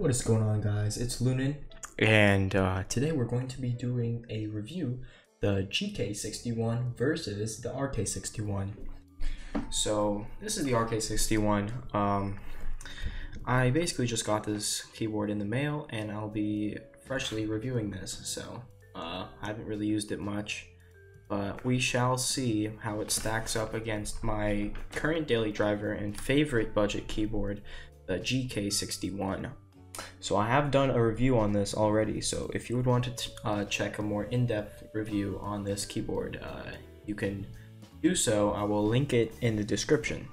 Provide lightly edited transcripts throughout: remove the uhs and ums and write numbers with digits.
What is going on, guys? It's Lunin, and today we're going to be doing a review, the GK61 versus the RK61. So this is the RK61. I basically just got this keyboard in the mail, and I'll be freshly reviewing this. So I haven't really used it much, but we shall see how it stacks up against my current daily driver and favorite budget keyboard, the GK61. So I have done a review on this already, so if you would want to check a more in-depth review on this keyboard, you can do so. I will link it in the description.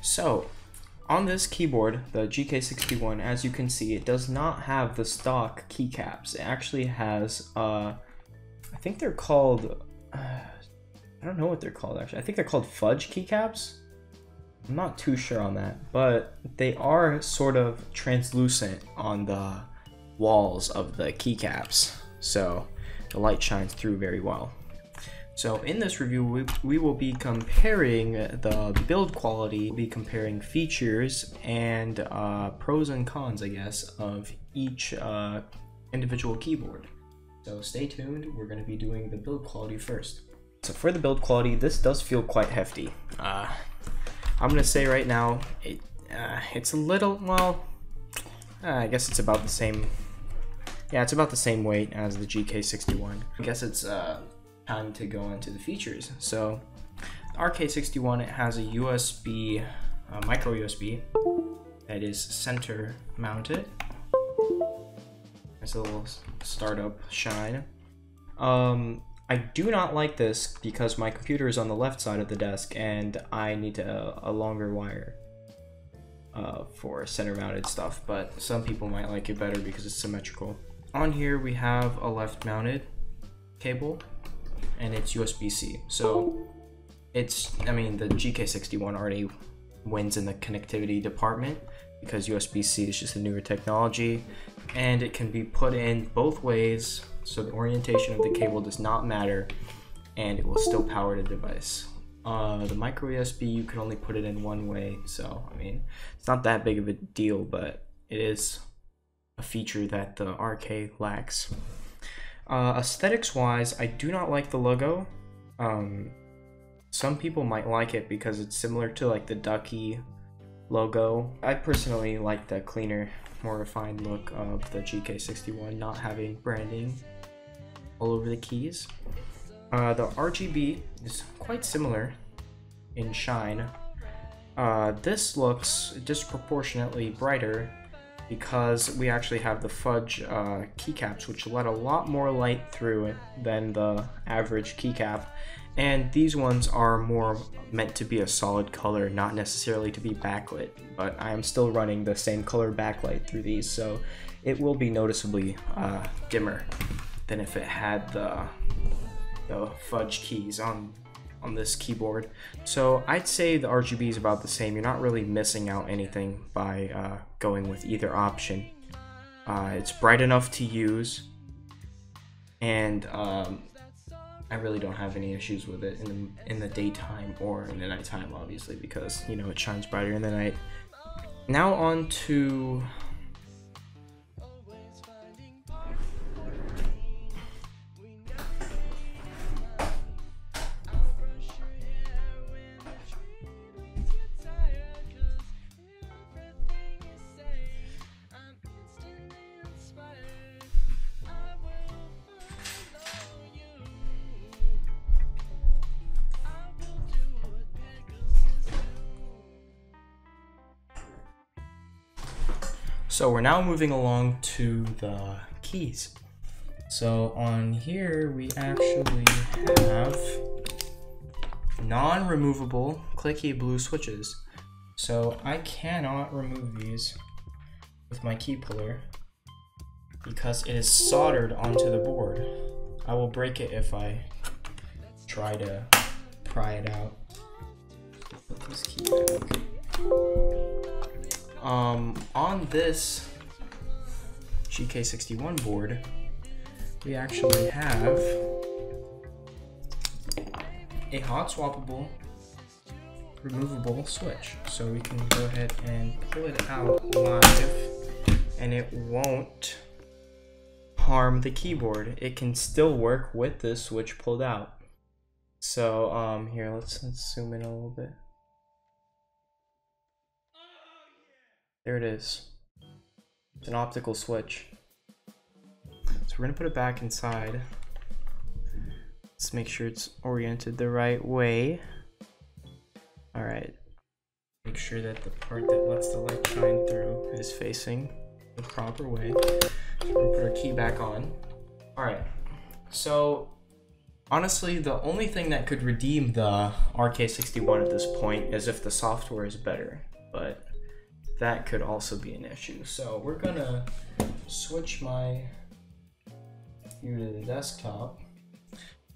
So on this keyboard, the GK61, as you can see, it does not have the stock keycaps. It actually has, I think they're called, I don't know what they're called actually. I think they're called fudge keycaps. I'm not too sure on that, but they are sort of translucent on the walls of the keycaps, so the light shines through very well. So in this review, we will be comparing the build quality, we'll be comparing features and pros and cons, I guess, of each individual keyboard. So stay tuned, we're going to be doing the build quality first. So for the build quality, this does feel quite hefty. I'm gonna say right now, it's a little, well, I guess it's about the same. Yeah, it's about the same weight as the GK61. I guess it's time to go into the features. So, the RK61, it has a USB, micro USB, that is center mounted. Nice little startup shine. I do not like this because my computer is on the left side of the desk and I need a longer wire for center mounted stuff, but some people might like it better because it's symmetrical. On here we have a left mounted cable and it's USB-C. So it's, I mean, the GK61 already wins in the connectivity department because USB-C is just a newer technology and it can be put in both ways. So the orientation of the cable does not matter, and it will still power the device. The micro USB, you can only put it in one way, so I mean, it's not that big of a deal, but it is a feature that the RK lacks. Aesthetics-wise, I do not like the logo. Some people might like it because it's similar to like the Ducky logo. I personally like the cleaner, more refined look of the GK61, not having branding all over the keys. The RGB is quite similar in shine. This looks disproportionately brighter because we actually have the fudge keycaps, which let a lot more light through than the average keycap. And these ones are more meant to be a solid color, not necessarily to be backlit, but I am still running the same color backlight through these, so it will be noticeably dimmer than if it had the fudge keys on this keyboard. So I'd say the RGB is about the same. You're not really missing out anything by going with either option. It's bright enough to use, and I really don't have any issues with it in the daytime or in the nighttime, obviously, because, you know, it shines brighter in the night. Now on to So we're now moving along to the keys. So on here we actually have non-removable clicky blue switches. So I cannot remove these with my key puller because it is soldered onto the board. I will break it if I try to pry it out. Put this key back. On this GK61 board, we actually have a hot swappable removable switch. So we can go ahead and pull it out live and it won't harm the keyboard. It can still work with this switch pulled out. So here, let's zoom in a little bit. There it is. It's an optical switch. So we're gonna put it back inside. Let's make sure it's oriented the right way. All right. Make sure that the part that lets the light shine through is facing the proper way. So we're gonna put our key back on. All right. So honestly, the only thing that could redeem the RK61 at this point is if the software is better, but that could also be an issue. So we're gonna switch my view to the desktop.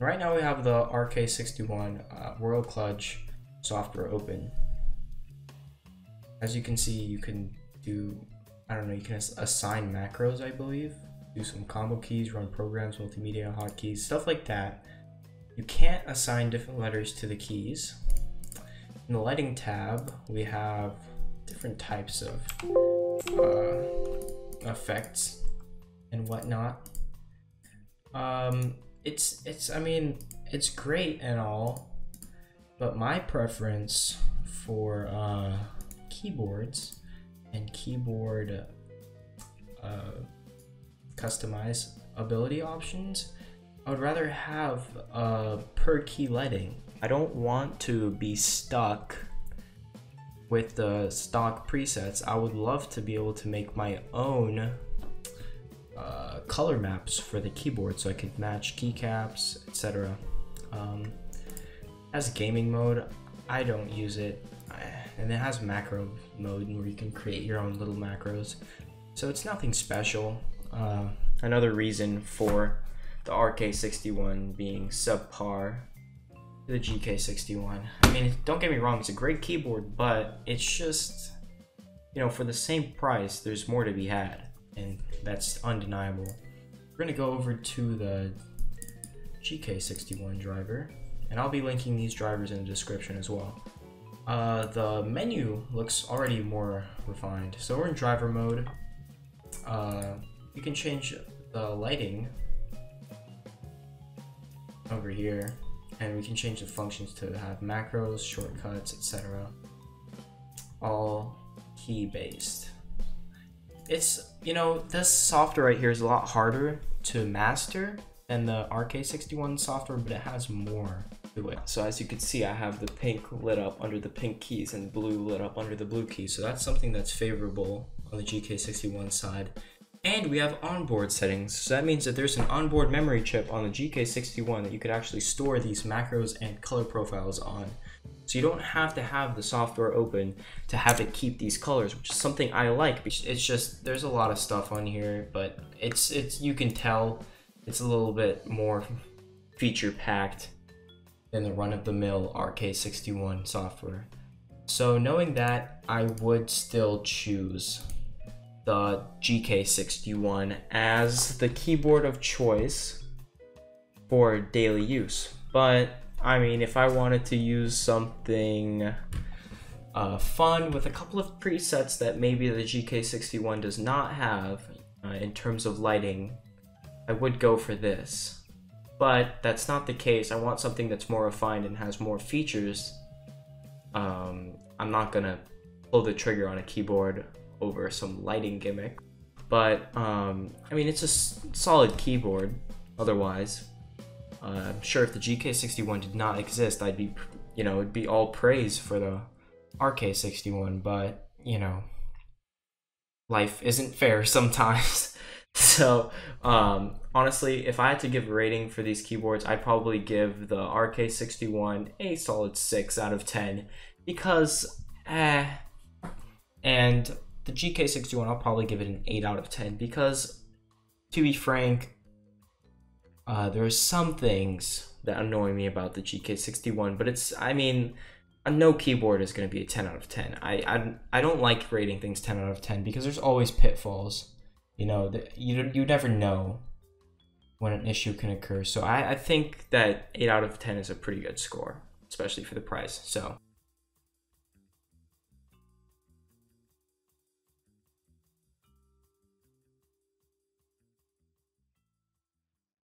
Right now we have the RK61 World Clutch software open. As you can see, you can do, I don't know, you can assign macros, I believe, do some combo keys, run programs, multimedia, hotkeys, stuff like that. You can't assign different letters to the keys. In the lighting tab, we have different types of effects and whatnot. I mean, it's great and all, but my preference for keyboards and keyboard customizability options, I would rather have per key lighting. I don't want to be stuck with the stock presets. I would love to be able to make my own color maps for the keyboard so I could match keycaps, etc. As gaming mode, I don't use it, and it has macro mode where you can create your own little macros, so it's nothing special. Another reason for the RK61 being subpar to the GK61. I mean, don't get me wrong, it's a great keyboard, but it's just, you know, for the same price, there's more to be had, and that's undeniable. We're gonna go over to the GK61 driver, and I'll be linking these drivers in the description as well. The menu looks already more refined. So we're in driver mode. You can change the lighting over here, and we can change the functions to have macros, shortcuts, etc. All key based. It's, you know, this software right here is a lot harder to master than the RK61 software, but it has more to it. So as you can see, I have the pink lit up under the pink keys and blue lit up under the blue keys. So that's something that's favorable on the GK61 side. And we have onboard settings. So that means that there's an onboard memory chip on the GK61 that you could actually store these macros and color profiles on. So you don't have to have the software open to have it keep these colors, which is something I like. It's just, there's a lot of stuff on here, but it's you can tell it's a little bit more feature packed than the run-of-the-mill RK61 software. So knowing that, I would still choose the GK61 as the keyboard of choice for daily use. But I mean, if I wanted to use something fun with a couple of presets that maybe the GK61 does not have in terms of lighting, I would go for this. But that's not the case. I want something that's more refined and has more features. I'm not gonna pull the trigger on a keyboard over some lighting gimmick. But I mean, it's a solid keyboard otherwise. I'm sure if the GK61 did not exist, I'd be, you know, it'd be all praise for the RK61, but, you know, life isn't fair sometimes. So, honestly, if I had to give a rating for these keyboards, I'd probably give the RK61 a solid 6 out of 10, because, and the GK61, I'll probably give it an 8 out of 10, because, to be frank, there are some things that annoy me about the GK61, but it's, I mean, no keyboard is going to be a 10 out of 10. I don't like rating things 10 out of 10 because there's always pitfalls. You know, you never know when an issue can occur. So I think that 8 out of 10 is a pretty good score, especially for the price. So